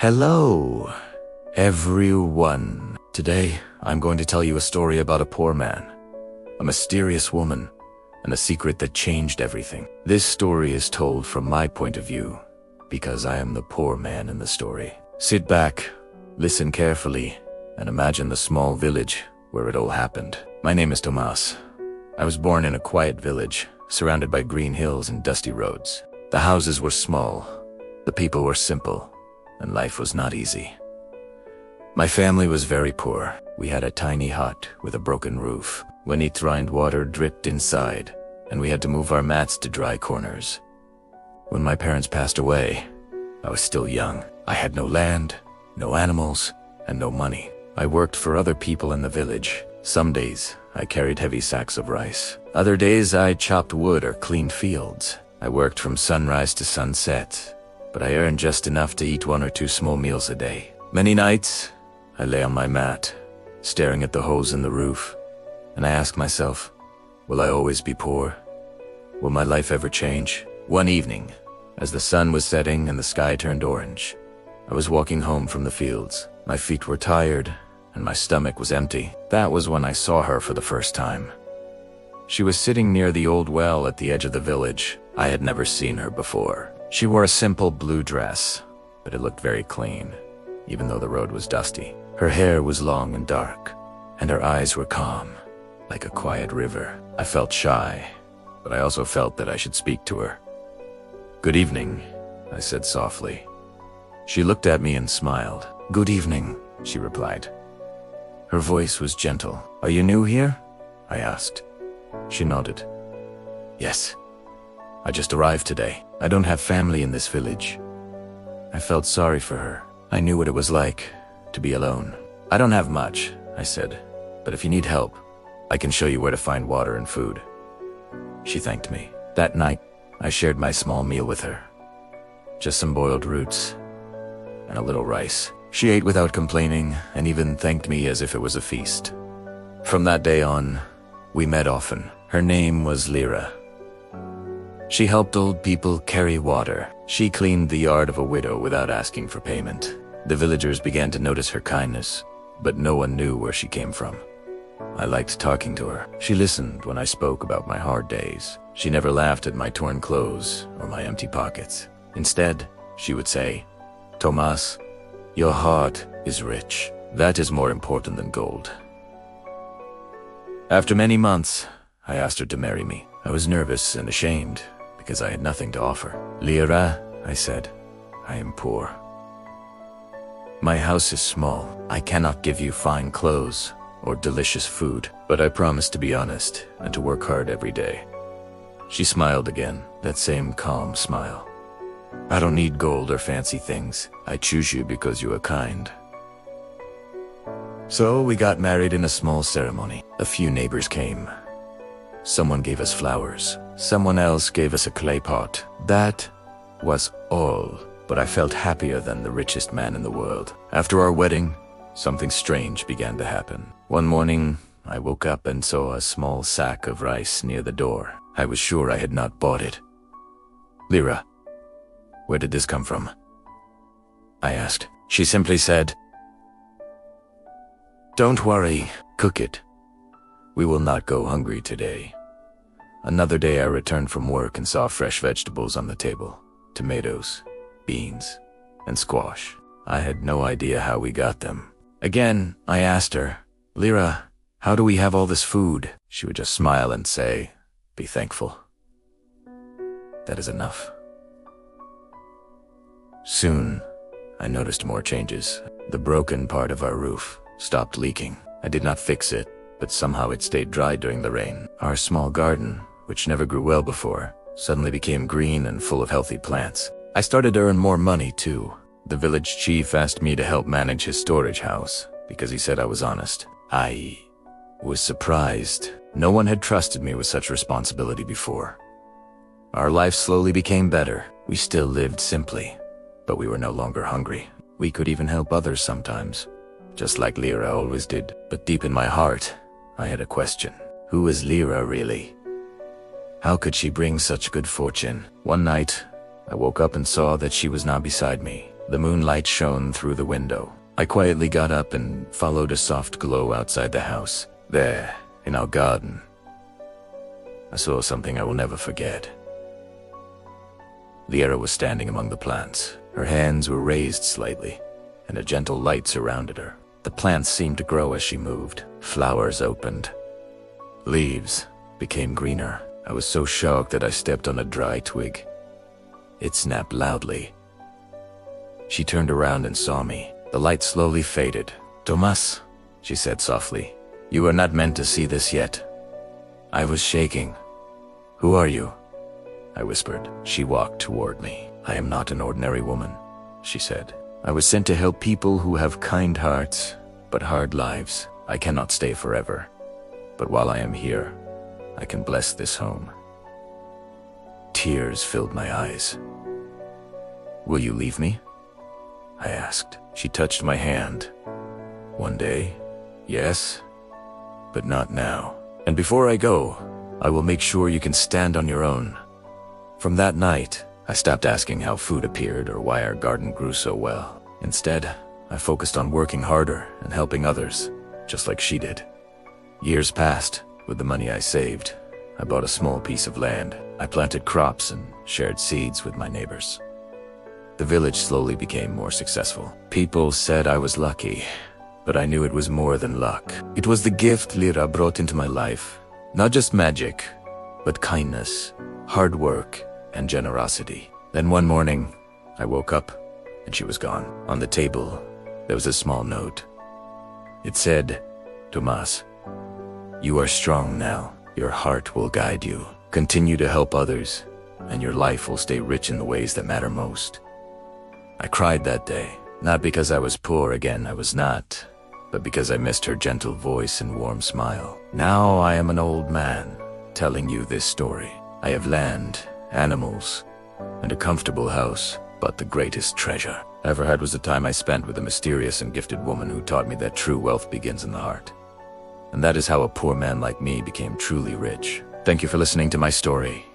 Hello, everyone. Today, I'm going to tell you a story about a poor man, a mysterious woman, and a secret that changed everything. This story is told from my point of view, because I am the poor man in the story. Sit back, listen carefully, and imagine the small village where it all happened. My name is Tomas. I was born in a quiet village, surrounded by green hills and dusty roads. The houses were small, the people were simple, and life was not easy. My family was very poor. We had a tiny hut with a broken roof. When it rained, water dripped inside, and we had to move our mats to dry corners. When my parents passed away, I was still young. I had no land, no animals, and no money. I worked for other people in the village. Some days, I carried heavy sacks of rice. Other days, I chopped wood or cleaned fields. I worked from sunrise to sunset, but I earned just enough to eat 1 or 2 small meals a day. Many nights, I lay on my mat, staring at the holes in the roof, and I asked myself, will I always be poor? Will my life ever change? One evening, as the sun was setting and the sky turned orange, I was walking home from the fields. My feet were tired, and my stomach was empty. That was when I saw her for the first time. She was sitting near the old well at the edge of the village. I had never seen her before. She wore a simple blue dress, but it looked very clean, even though the road was dusty. Her hair was long and dark, and her eyes were calm, like a quiet river. I felt shy, but I also felt that I should speak to her. "Good evening," I said softly. She looked at me and smiled. "Good evening," she replied. Her voice was gentle. "Are you new here?" I asked. She nodded. "Yes. I just arrived today. I don't have family in this village." I felt sorry for her. I knew what it was like to be alone. "I don't have much," I said, "but if you need help, I can show you where to find water and food." She thanked me. That night, I shared my small meal with her. Just some boiled roots and a little rice. She ate without complaining and even thanked me as if it was a feast. From that day on, we met often. Her name was Lyra. She helped old people carry water. She cleaned the yard of a widow without asking for payment. The villagers began to notice her kindness, but no one knew where she came from. I liked talking to her. She listened when I spoke about my hard days. She never laughed at my torn clothes or my empty pockets. Instead, she would say, "Tomas, your heart is rich. That is more important than gold." After many months, I asked her to marry me. I was nervous and ashamed because I had nothing to offer. "Lyra," I said, "I am poor. My house is small. I cannot give you fine clothes or delicious food, but I promise to be honest and to work hard every day." She smiled again, that same calm smile. "I don't need gold or fancy things. I choose you because you are kind." So we got married in a small ceremony. A few neighbors came. Someone gave us flowers. Someone else gave us a clay pot. That was all, but I felt happier than the richest man in the world. After our wedding, something strange began to happen. One morning, I woke up and saw a small sack of rice near the door. I was sure I had not bought it. "Lyra, where did this come from?" I asked. She simply said, "Don't worry, cook it. We will not go hungry today." Another day I returned from work and saw fresh vegetables on the table. Tomatoes, beans, and squash. I had no idea how we got them. Again, I asked her, "Lyra, how do we have all this food?" She would just smile and say, "Be thankful. That is enough." Soon, I noticed more changes. The broken part of our roof stopped leaking. I did not fix it, but somehow it stayed dry during the rain. Our small garden, which never grew well before, suddenly became green and full of healthy plants. I started to earn more money too. The village chief asked me to help manage his storage house because he said I was honest. I was surprised. No one had trusted me with such responsibility before. Our life slowly became better. We still lived simply, but we were no longer hungry. We could even help others sometimes, just like Lyra always did. But deep in my heart, I had a question. Who is Lyra really? How could she bring such good fortune? One night, I woke up and saw that she was not beside me. The moonlight shone through the window. I quietly got up and followed a soft glow outside the house. There, in our garden, I saw something I will never forget. Liera was standing among the plants. Her hands were raised slightly, and a gentle light surrounded her. The plants seemed to grow as she moved. Flowers opened. Leaves became greener. I was so shocked that I stepped on a dry twig. It snapped loudly. She turned around and saw me. The light slowly faded. "Tomas," she said softly, "you are not meant to see this yet." I was shaking. "Who are you?" I whispered. She walked toward me. "I am not an ordinary woman," she said. "I was sent to help people who have kind hearts, but hard lives. I cannot stay forever. But while I am here, I can bless this home." Tears filled my eyes. "Will you leave me?" I asked. She touched my hand. "One day, yes, but not now. And before I go, I will make sure you can stand on your own." From that night, I stopped asking how food appeared or why our garden grew so well. Instead, I focused on working harder and helping others, just like she did. Years passed. With the money I saved, I bought a small piece of land. I planted crops and shared seeds with my neighbors. The village slowly became more successful. People said I was lucky, but I knew it was more than luck. It was the gift Liera brought into my life. Not just magic, but kindness, hard work, and generosity. Then one morning, I woke up, and she was gone. On the table, there was a small note. It said, "Tomas, you are strong now. Your heart will guide you. Continue to help others, and your life will stay rich in the ways that matter most." I cried that day, not because I was poor again, I was not, but because I missed her gentle voice and warm smile. Now I am an old man, telling you this story. I have land, animals, and a comfortable house, but the greatest treasure I ever had was the time I spent with a mysterious and gifted woman who taught me that true wealth begins in the heart. And that is how a poor man like me became truly rich. Thank you for listening to my story.